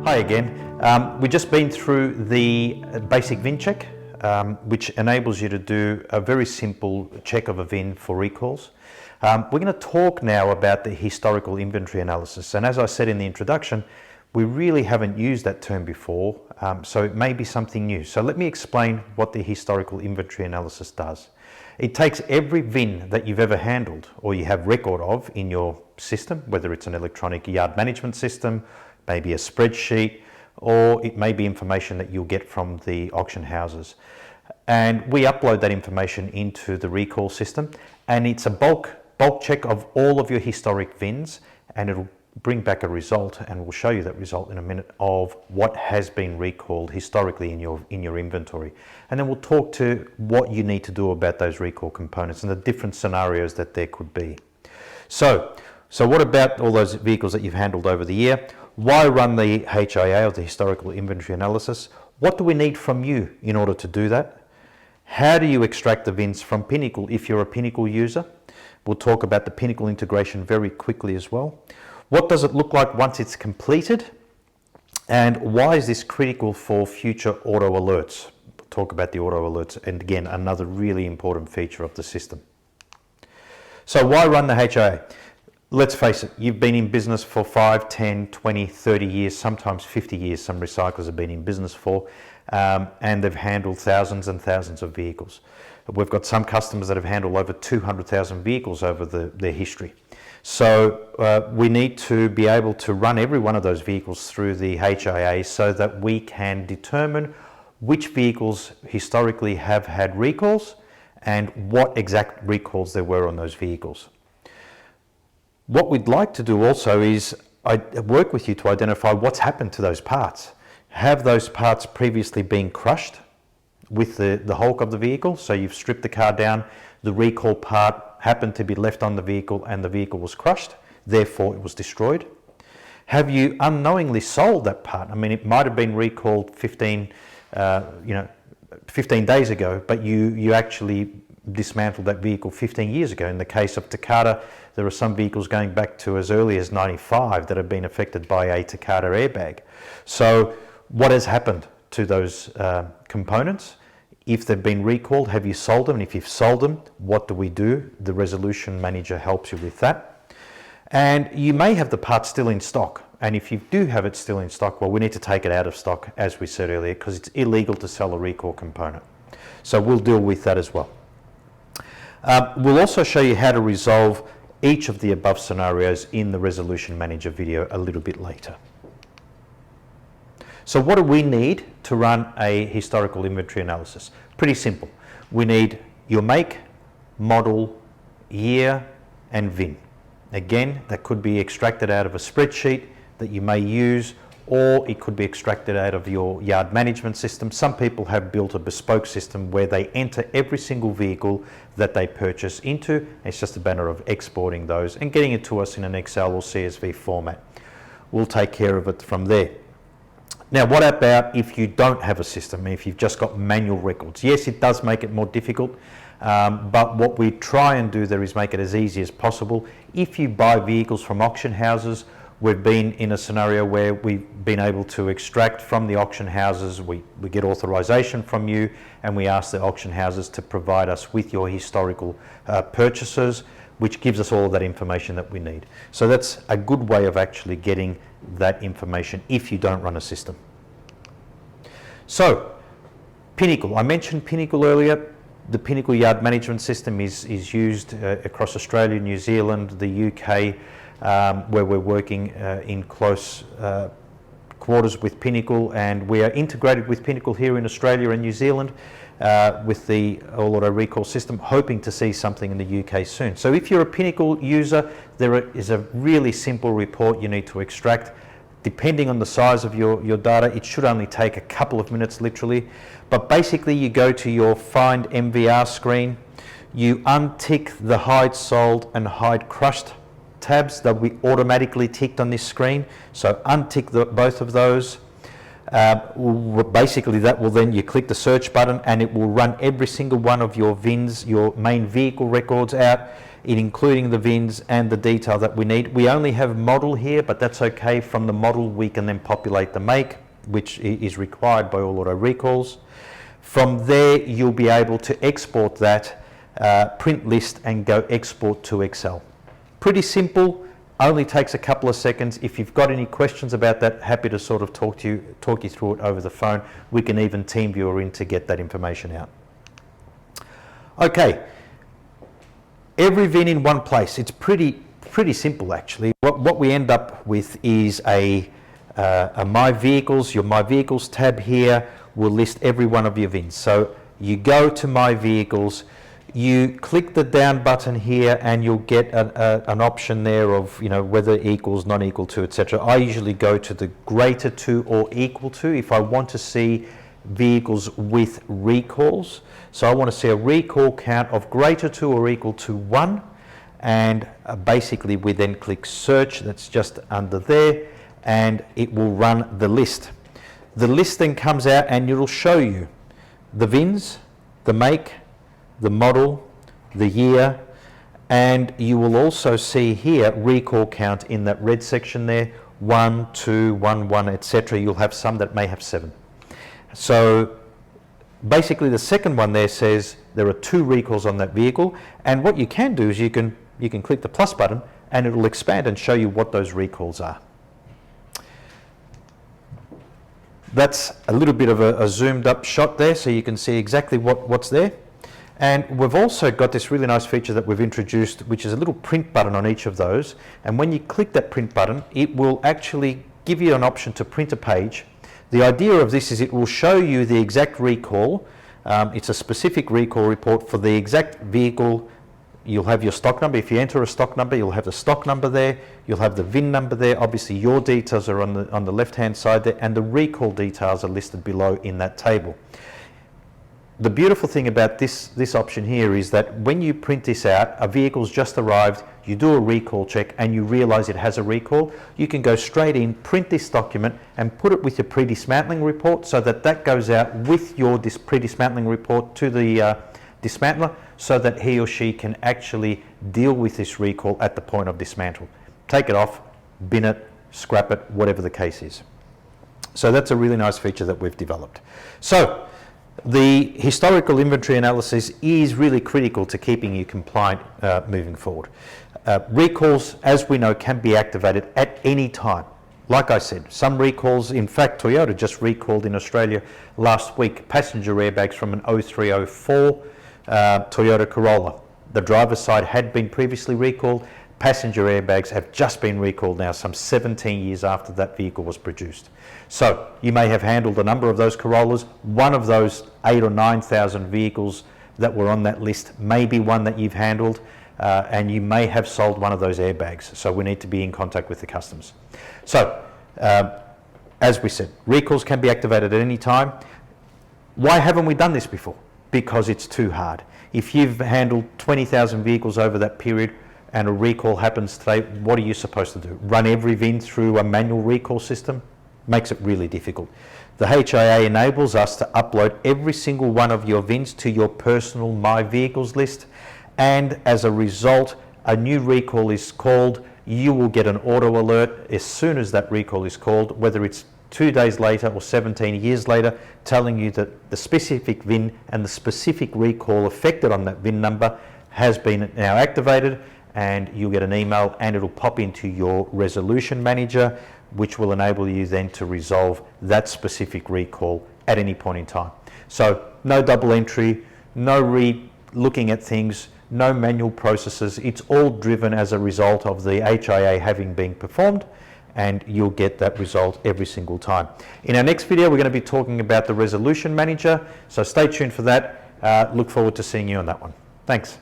Hi again. We've just been through the basic VIN check, which enables you to do a very simple check of a VIN for recalls. We're going to talk now about the historical inventory analysis. And as I said in the introduction, we really haven't used that term before, so it may be something new. So let me explain what the historical inventory analysis does. It takes every VIN that you've ever handled or you have record of in your system, whether it's an electronic yard management system, maybe a spreadsheet, or it may be information that you'll get from the auction houses. And we upload that information into the recall system, and it's a bulk check of all of your historic VINs, and it'll bring back a result, and we'll show you that result in a minute, of what has been recalled historically in your inventory. And then we'll talk to what you need to do about those recall components and the different scenarios that there could be. So what about all those vehicles that you've handled over the year? Why run the HIA, or the historical inventory analysis? What do we need from you in order to do that? How do you extract the VINs from Pinnacle if you're a Pinnacle user? We'll talk about the Pinnacle integration very quickly as well. What does it look like once it's completed? And why is this critical for future auto alerts? We'll talk about the auto alerts, and again, another really important feature of the system. So why run the HIA? Let's face it, you've been in business for 5, 10, 20, 30 years, sometimes 50 years, some recyclers have been in business for, and they've handled thousands and thousands of vehicles. We've got some customers that have handled over 200,000 vehicles over their history. So we need to be able to run every one of those vehicles through the HIA so that we can determine which vehicles historically have had recalls and what exact recalls there were on those vehicles. What we'd like to do also is work with you to identify what's happened to those parts. Have those parts previously been crushed with the hulk of the vehicle? So you've stripped the car down, the recall part happened to be left on the vehicle and the vehicle was crushed, therefore it was destroyed. Have you unknowingly sold that part? I mean, it might have been recalled 15 days ago, but you actually dismantled that vehicle 15 years ago. In the case of Takata, there are some vehicles going back to as early as 95 that have been affected by a Takata airbag. So what has happened to those components? If they've been recalled, have you sold them? And if you've sold them, what do we do? The resolution manager helps you with that. And you may have the part still in stock. And if you do have it still in stock, well, we need to take it out of stock, as we said earlier, because it's illegal to sell a recall component. So we'll deal with that as well. We'll also show you how to resolve each of the above scenarios in the Resolution Manager video a little bit later. So what do we need to run a historical inventory analysis? Pretty simple. We need your make, model, year, and VIN. Again, that could be extracted out of a spreadsheet that you may use, or it could be extracted out of your yard management system. Some people have built a bespoke system where they enter every single vehicle that they purchase into. It's just a matter of exporting those and getting it to us in an Excel or CSV format. We'll take care of it from there. Now, what about if you don't have a system, if you've just got manual records? Yes, it does make it more difficult, but what we try and do there is make it as easy as possible. If you buy vehicles from auction houses, we've been in a scenario where we've been able to extract from the auction houses. We get authorization from you, and we ask the auction houses to provide us with your historical purchases, which gives us all of that information that we need. So that's a good way of actually getting that information if you don't run a system. So Pinnacle, I mentioned Pinnacle earlier. The Pinnacle Yard Management System is used across Australia, New Zealand, the UK, where we're working in close quarters with Pinnacle, and we are integrated with Pinnacle here in Australia and New Zealand with the All Auto Recall system, hoping to see something in the UK soon. So if you're a Pinnacle user, there is a really simple report you need to extract. Depending on the size of your data, it should only take a couple of minutes literally, but basically you go to your Find MVR screen, you untick the Hide Sold and Hide Crushed tabs. They'll be automatically ticked on this screen, so untick both of those. Basically that will then, you click the search button and it will run every single one of your VINs, your main vehicle records out. including the VINs and the detail that we need. We only have model here, but that's okay. From the model, we can then populate the make, which is required by all auto recalls. From there, you'll be able to export that, print list, and go export to Excel. Pretty simple, only takes a couple of seconds. If you've got any questions about that, happy to sort of talk you through it over the phone. We can even TeamViewer in to get that information out. Okay, every VIN in one place. It's pretty simple actually. What we end up with is a My Vehicles. Your My Vehicles tab here will list every one of your VINs. So you go to My Vehicles, you click the down button here, and you'll get an option there of, you know, whether equals, not equal to, etc. I usually go to the greater to or equal to if I want to see vehicles with recalls. So I want to see a recall count of greater to or equal to 1, and basically we then click search. That's just under there, and it will run the list. The list then comes out and it'll show you the VINs, the make, the model, the year, and you will also see here recall count in that red section there, 1, 2, 1, 1, etc. You'll have some that may have 7. So basically the second one there says there are 2 recalls on that vehicle, and what you can do is you can click the plus button and it will expand and show you what those recalls are. That's a little bit of a zoomed up shot there, so you can see exactly what's there. And we've also got this really nice feature that we've introduced, which is a little print button on each of those. And when you click that print button, it will actually give you an option to print a page. The idea of this is it will show you the exact recall. It's a specific recall report for the exact vehicle. You'll have your stock number. If you enter a stock number, you'll have the stock number there. You'll have the VIN number there. Obviously, your details are on the left-hand side there, and the recall details are listed below in that table. The beautiful thing about this option here is that when you print this out, a vehicle's just arrived, you do a recall check and you realize it has a recall, you can go straight in, print this document and put it with your pre-dismantling report, so that goes out with your pre-dismantling report to the dismantler, so that he or she can actually deal with this recall at the point of dismantle. Take it off, bin it, scrap it, whatever the case is. So that's a really nice feature that we've developed. So the historical inventory analysis is really critical to keeping you compliant moving forward. Recalls, as we know, can be activated at any time. Like I said, some recalls, in fact, Toyota just recalled in Australia last week passenger airbags from an 0304 Toyota Corolla. The driver's side had been previously recalled. Passenger airbags have just been recalled now, some 17 years after that vehicle was produced. So you may have handled a number of those Corollas. One of those 8,000 or 9,000 vehicles that were on that list may be one that you've handled, and you may have sold one of those airbags. So we need to be in contact with the customs. So as we said, recalls can be activated at any time. Why haven't we done this before? Because it's too hard. If you've handled 20,000 vehicles over that period and a recall happens today, what are you supposed to do? Run every VIN through a manual recall system? Makes it really difficult. The HIA enables us to upload every single one of your VINs to your personal My Vehicles list, and as a result, a new recall is called. You will get an auto alert as soon as that recall is called, whether it's 2 days later or 17 years later, telling you that the specific VIN and the specific recall affected on that VIN number has been now activated, and you'll get an email and it'll pop into your resolution manager, which will enable you then to resolve that specific recall at any point in time. So no double entry, no looking at things, no manual processes. It's all driven as a result of the HIA having been performed, and you'll get that result every single time. In our next video, we're going to be talking about the resolution manager, so stay tuned for that. Look forward to seeing you on that one. Thanks.